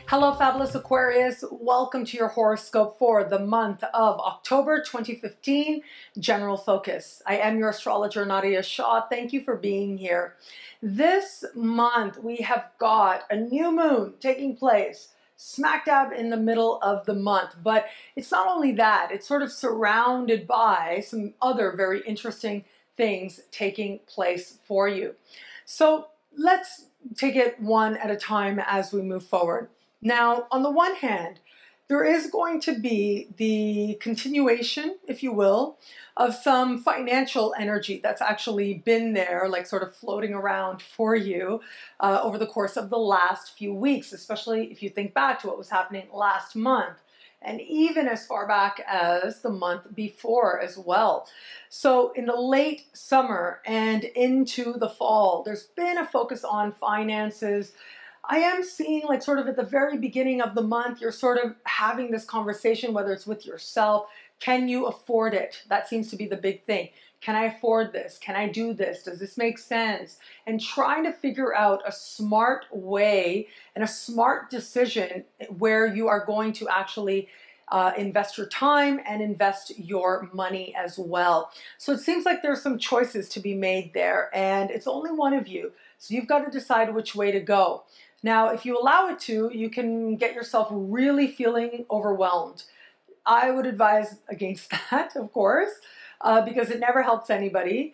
Hello, fabulous Aquarius. Welcome to your horoscope for the month of October 2015, General Focus. I am your astrologer, Nadiya Shah. Thank you for being here. This month, we have got a new moon taking place smack dab in the middle of the month. But it's not only that, it's sort of surrounded by some other very interesting things taking place for you. So let's take it one at a time as we move forward. Now, on the one hand, there is going to be the continuation, if you will, of some financial energy that's actually been there, like sort of floating around for you over the course of the last few weeks, especially if you think back to what was happening last month, and even as far back as the month before as well. So in the late summer and into the fall, there's been a focus on finances. I am seeing, like, sort of at the very beginning of the month, you're sort of having this conversation, whether it's with yourself. Can you afford it? That seems to be the big thing. Can I afford this? Can I do this? Does this make sense? And trying to figure out a smart way and a smart decision where you are going to actually invest your time and invest your money as well. So it seems like there's some choices to be made there, and it's only one of you. So you've got to decide which way to go. Now, if you allow it to, you can get yourself really feeling overwhelmed. I would advise against that, of course, because it never helps anybody.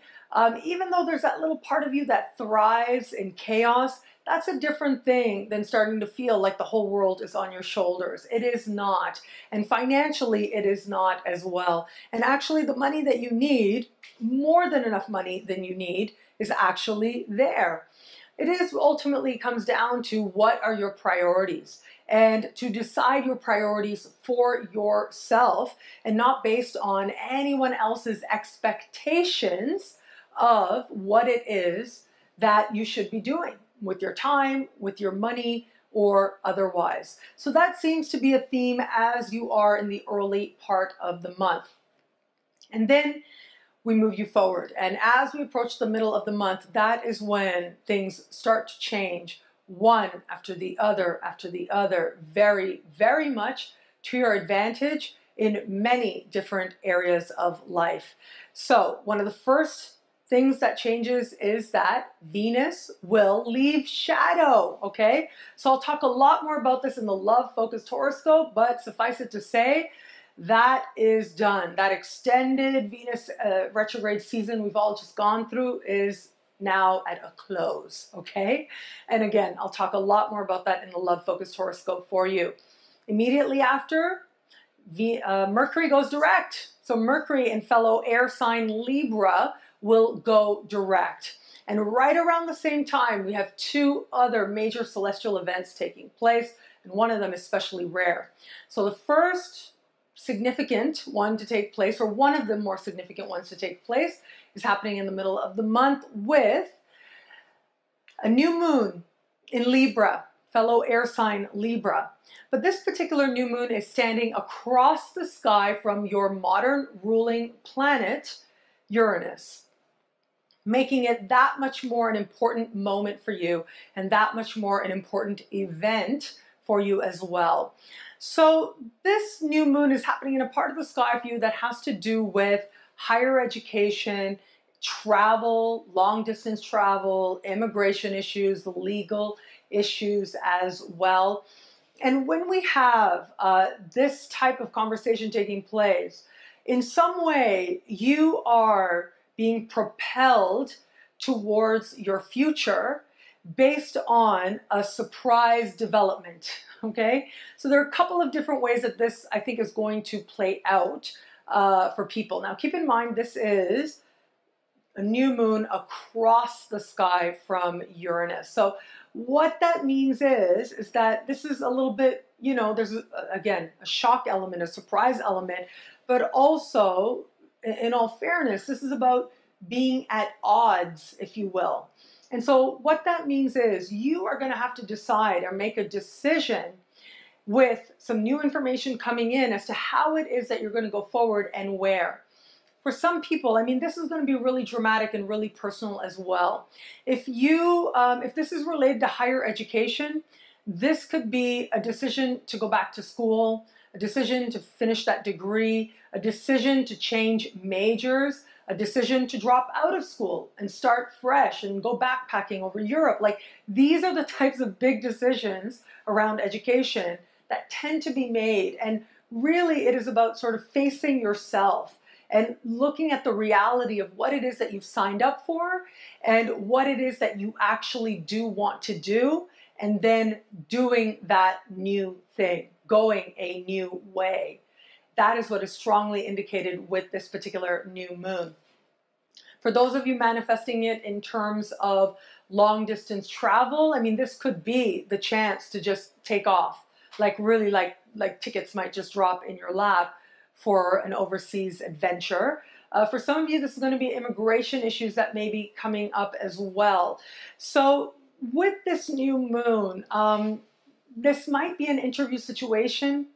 Even though there's that little part of you that thrives in chaos, that's a different thing than starting to feel like the whole world is on your shoulders. It is not. And financially, it is not as well. And actually, the money that you need, more than enough money than you need, is actually there. It is ultimately comes down to what are your priorities, and to decide your priorities for yourself and not based on anyone else's expectations of what it is that you should be doing with your time, with your money, or otherwise. So that seems to be a theme as you are in the early part of the month. And then we move you forward. And as we approach the middle of the month, that is when things start to change, one after the other, very, very much to your advantage in many different areas of life. So one of the first things that changes is that Venus will leave shadow, okay? So I'll talk a lot more about this in the love-focused horoscope, but suffice it to say, that is done. That extended Venus retrograde season we've all just gone through is now at a close, okay? And again, I'll talk a lot more about that in the love-focused horoscope for you. Immediately after, Mercury goes direct. So Mercury in fellow air sign Libra will go direct. And right around the same time, we have two other major celestial events taking place, and one of them is especially rare. So the first significant one to take place, or one of the more significant ones to take place, is happening in the middle of the month with a new moon in Libra, fellow air sign Libra. But this particular new moon is standing across the sky from your modern ruling planet, Uranus, making it that much more an important moment for you and that much more an important event for you as well. So this new moon is happening in a part of the sky for you that has to do with higher education, travel, long distance travel, immigration issues, legal issues as well. And when we have this type of conversation taking place, in some way you are being propelled towards your future based on a surprise development, okay? So there are a couple of different ways that this, I think, is going to play out for people. Now, keep in mind, this is a new moon across the sky from Uranus. So what that means is that this is a little bit, you know, there's, again, a shock element, a surprise element, but also, in all fairness, this is about being at odds, if you will. And so what that means is you are going to have to decide or make a decision with some new information coming in as to how it is that you're going to go forward and where. For some people, I mean, this is going to be really dramatic and really personal as well. If this is related to higher education, This could be a decision to go back to school, a decision to finish that degree, a decision to change majors, a decision to drop out of school and start fresh and go backpacking over Europe. Like, these are the types of big decisions around education that tend to be made. And really, it is about sort of facing yourself and looking at the reality of what it is that you've signed up for and what it is that you actually do want to do, and then doing that new thing, going a new way. That is what is strongly indicated with this particular new moon. For those of you manifesting it in terms of long distance travel, I mean, this could be the chance to just take off. Like, really, like tickets might just drop in your lap for an overseas adventure. For some of you, this is going to be immigration issues that may be coming up as well. So with this new moon, this might be an interview situation.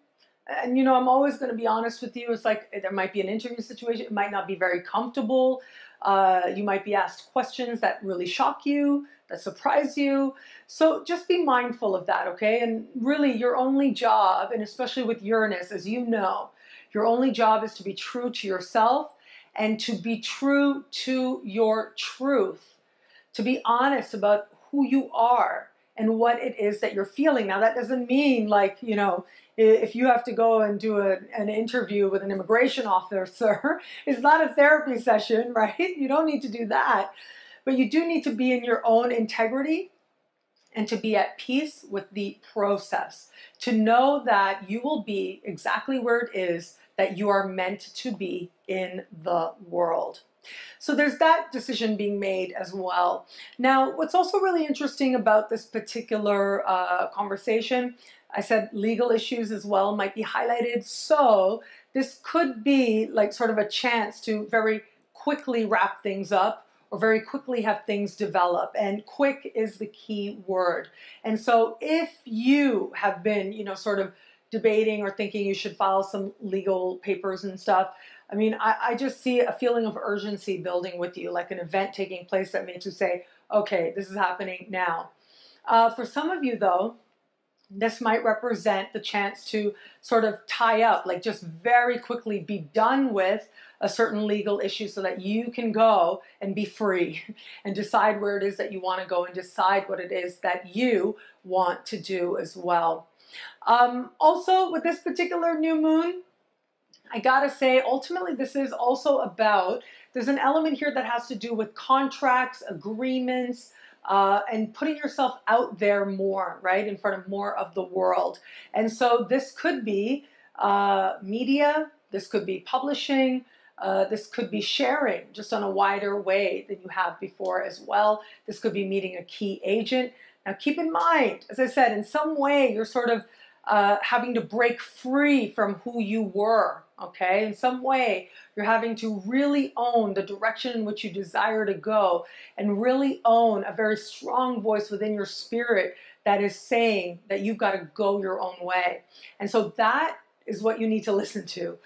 And, you know, I'm always going to be honest with you. It's like, there might be an interview situation. It might not be very comfortable. You might be asked questions that really shock you, that surprise you. So just be mindful of that, okay? And really, your only job, and especially with Uranus, as you know, your only job is to be true to yourself and to be true to your truth, to be honest about who you are and what it is that you're feeling. Now, that doesn't mean, like, you know, if you have to go and do an interview with an immigration officer, it's not a therapy session, right? You don't need to do that. But you do need to be in your own integrity and to be at peace with the process, to know that you will be exactly where it is that you are meant to be in the world. So there's that decision being made as well. Now, what's also really interesting about this particular conversation, I said legal issues as well might be highlighted. So this could be like sort of a chance to very quickly wrap things up or very quickly have things develop. And quick is the key word. And so if you have been, you know, sort of debating or thinking you should file some legal papers and stuff, I mean, I just see a feeling of urgency building with you, like an event taking place that makes you say, okay, this is happening now. For some of you, though, this might represent the chance to sort of tie up, like just very quickly be done with a certain legal issue so that you can go and be free and decide where it is that you want to go and decide what it is that you want to do as well. Also, with this particular new moon, I gotta say, ultimately, this is also about, there's an element here that has to do with contracts, agreements, and putting yourself out there more, right, in front of more of the world. And so this could be media, this could be publishing, this could be sharing just on a wider way than you have before as well. This could be meeting a key agent. Now, keep in mind, as I said, in some way, you're sort of having to break free from who you were, okay? In some way, you're having to really own the direction in which you desire to go and really own a very strong voice within your spirit that is saying that you've got to go your own way. And so that is what you need to listen to.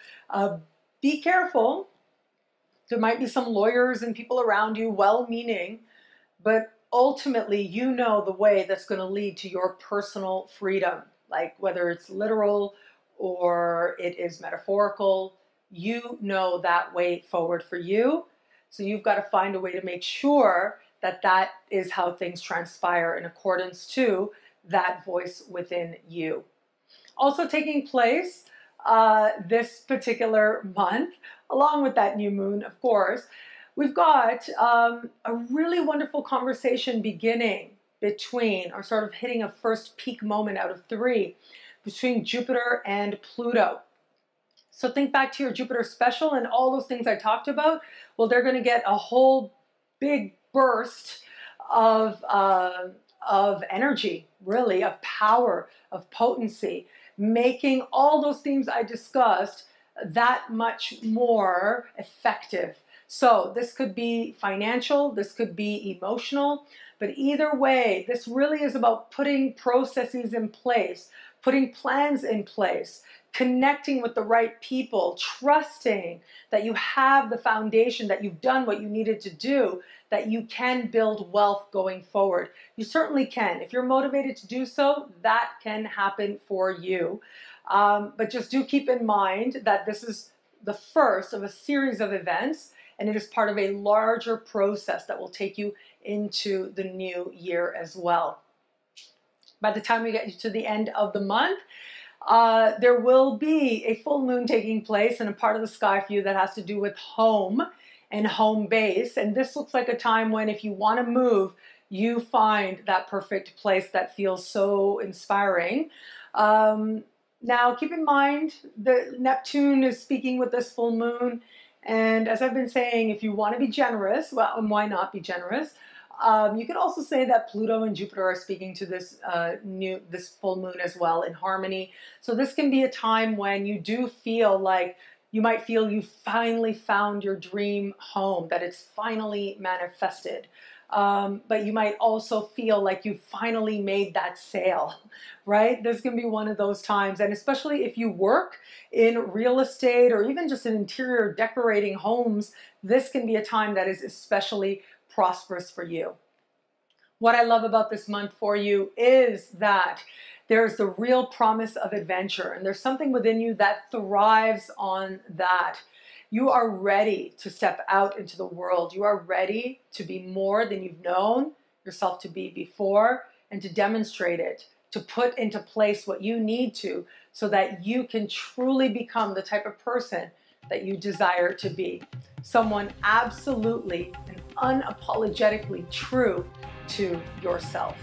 Be careful. There might be some lawyers and people around you, well-meaning, but ultimately, you know the way that's going to lead to your personal freedom. Like whether it's literal or it is metaphorical, you know that way forward for you. So you've got to find a way to make sure that that is how things transpire in accordance to that voice within you. Also taking place this particular month, along with that new moon, of course, we've got a really wonderful conversation beginning between, or sort of hitting a first peak moment out of 3, between Jupiter and Pluto. So think back to your Jupiter special and all those things I talked about. Well, they're going to get a whole big burst of energy, really, of power, of potency, making all those themes I discussed that much more effective. So this could be financial, this could be emotional, but either way, this really is about putting processes in place, putting plans in place, connecting with the right people, trusting that you have the foundation, that you've done what you needed to do, that you can build wealth going forward. You certainly can. If you're motivated to do so, that can happen for you. But just do keep in mind that this is the first of a series of events, and it is part of a larger process that will take you into the new year as well. By the time we get to the end of the month, there will be a full moon taking place in a part of the sky for you that has to do with home and home base. And this looks like a time when, if you want to move, you find that perfect place that feels so inspiring. Now, keep in mind that Neptune is speaking with this full moon. And as I've been saying, if you want to be generous, well, and why not be generous? You could also say that Pluto and Jupiter are speaking to this full moon as well in harmony. So this can be a time when you do feel like you might feel you finally found your dream home, that it's finally manifested. But you might also feel like you finally made that sale, right? This can be one of those times. And especially if you work in real estate or even just in interior decorating homes, this can be a time that is especially prosperous for you. What I love about this month for you is that there's the real promise of adventure, and there's something within you that thrives on that. You are ready to step out into the world. You are ready to be more than you've known yourself to be before, and to demonstrate it, to put into place what you need to, so that you can truly become the type of person that you desire to be. Someone absolutely and unapologetically true to yourself.